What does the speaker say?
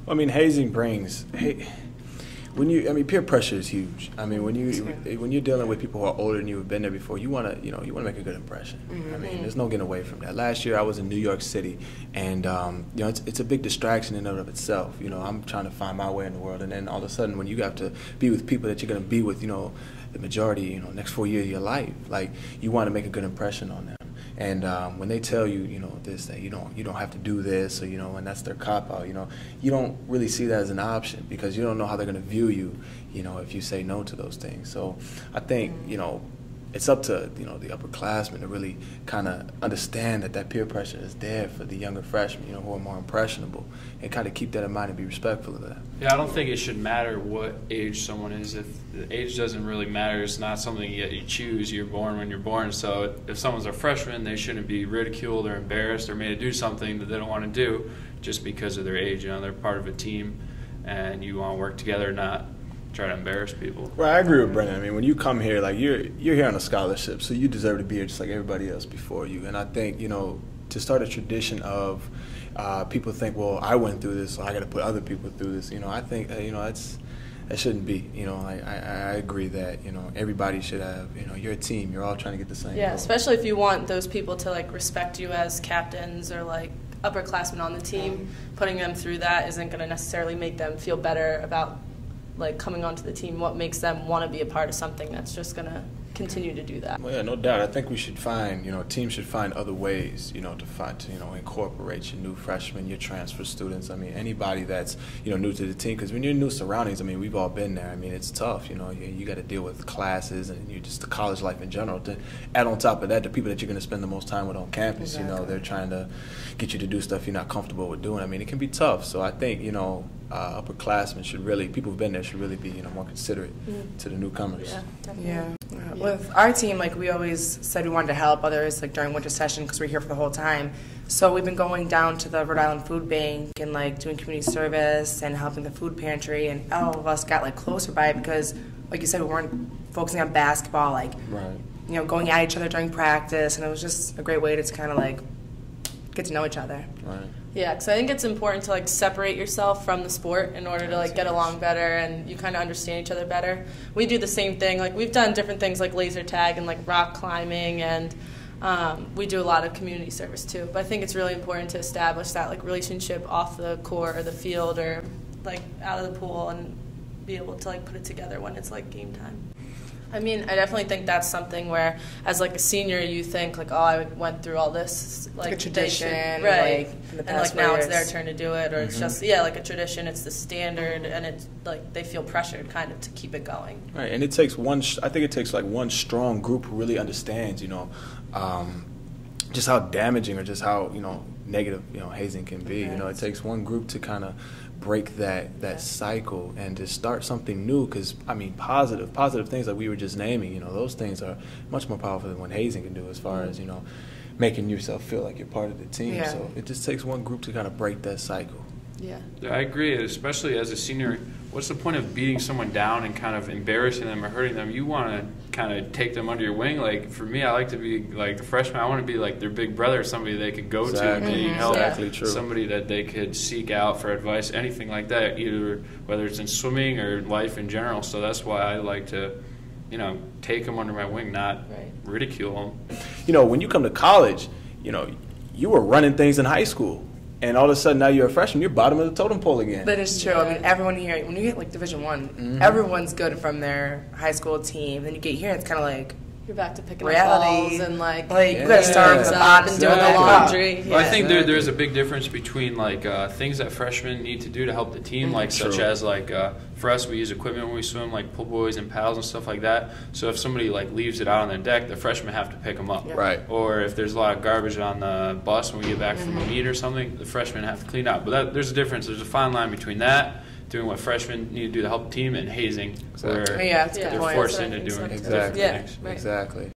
I mean, hazing brings. Peer pressure is huge. I mean, when you're dealing with people who are older than you, have been there before, you want to make a good impression. I mean, there's no getting away from that. Last year, I was in New York City, and it's a big distraction in and of itself. I'm trying to find my way in the world, and then all of a sudden, when you have to be with people that you're going to be with, the majority, next 4 years of your life, like you want to make a good impression on them. And when they tell you, this, that you don't have to do this, or and that's their cop out, you don't really see that as an option because you don't know how they're going to view you, if you say no to those things. So I think, it's up to the upperclassmen to really kind of understand that peer pressure is there for the younger freshmen, who are more impressionable, and kind of keep that in mind and be respectful of that. Yeah, I don't think it should matter what age someone is. If the age doesn't really matter, it's not something that you choose. You're born when you're born. So if someone's a freshman, they shouldn't be ridiculed or embarrassed or made to do something that they don't want to do just because of their age. They're part of a team, and you want to work together, not try to embarrass people. Well, I agree with Brennan. I mean, when you come here, like you're here on a scholarship, so you deserve to be here just like everybody else before you. And I think, to start a tradition of people think, well, I went through this, so I got to put other people through this. I think that shouldn't be. I agree that everybody should have. You're a team. You're all trying to get the same. Yeah, goal. Especially if you want those people to respect you as captains or upperclassmen on the team. Putting them through that isn't going to necessarily make them feel better about coming onto the team. What makes them want to be a part of something that's just going to continue to do that? Well, yeah, no doubt. I think we should find, teams should find other ways, to incorporate your new freshmen, your transfer students. I mean, anybody that's, new to the team. Because when you're in new surroundings, I mean, we've all been there. I mean, it's tough, you got to deal with classes and just the college life in general. To add on top of that, the people that you're going to spend the most time with on campus, Exactly. They're trying to get you to do stuff you're not comfortable with doing. I mean, it can be tough. So I think, upperclassmen should really, people who've been there should really be, more considerate to the newcomers. Yeah, definitely. Yeah. With our team, we always said we wanted to help others, during winter session because we're here for the whole time. So we've been going down to the Rhode Island Food Bank and doing community service and helping the food pantry, and all of us got closer by it because, like you said, we weren't focusing on basketball, Right. Going at each other during practice, and it was just a great way to kind of get to know each other. Right. Yeah, because I think it's important to separate yourself from the sport in order to get along better, and you kind of understand each other better. We do the same thing. We've done different things like laser tag and rock climbing, and we do a lot of community service too. But I think it's really important to establish that relationship off the court or the field or out of the pool, and be able to put it together when it's game time. I mean, I definitely think that's something where, as a senior, you think oh, I went through all this, a tradition, right? In the past And now it's years. their turn to do it, or it's just a tradition. It's the standard, and it's they feel pressured kind of to keep it going. Right, and it takes I think it takes one strong group who really understands, just how damaging or just how negative hazing can be. It takes one group to kind of break that cycle and to start something new. Because I mean, positive things like we were just naming, those things are much more powerful than what hazing can do as far as making yourself feel like you're part of the team. Yeah. So it just takes one group to kind of break that cycle. Yeah. I agree, especially as a senior. What's the point of beating someone down and kind of embarrassing them or hurting them? You want to kind of take them under your wing. For me, I like to be the freshman. I want to be their big brother, somebody they could go to and need help. Exactly true. Somebody that they could seek out for advice, anything like that, either whether it's in swimming or life in general. So that's why I like to, take them under my wing, not ridicule them. When you come to college, you were running things in high school. And all of a sudden, now you're a freshman, you're bottom of the totem pole again. That is true. I mean, everyone here, when you get Division I, everyone's good from their high school team. Then you get here, and it's kind of you're back to picking reality. up balls and you got to start from the bottom and doing the laundry. Well, I think there's a big difference between things that freshmen need to do to help the team, such as for us, we use equipment when we swim, pull buoys and paddles and stuff like that. So if somebody leaves it out on the deck, the freshmen have to pick them up. Right. Or if there's a lot of garbage on the bus when we get back from a meet or something, the freshmen have to clean up. But there's a difference. There's a fine line between that, doing what freshmen need to do to help the team, and hazing, where that's a good they're point. forced into doing different things. Exactly.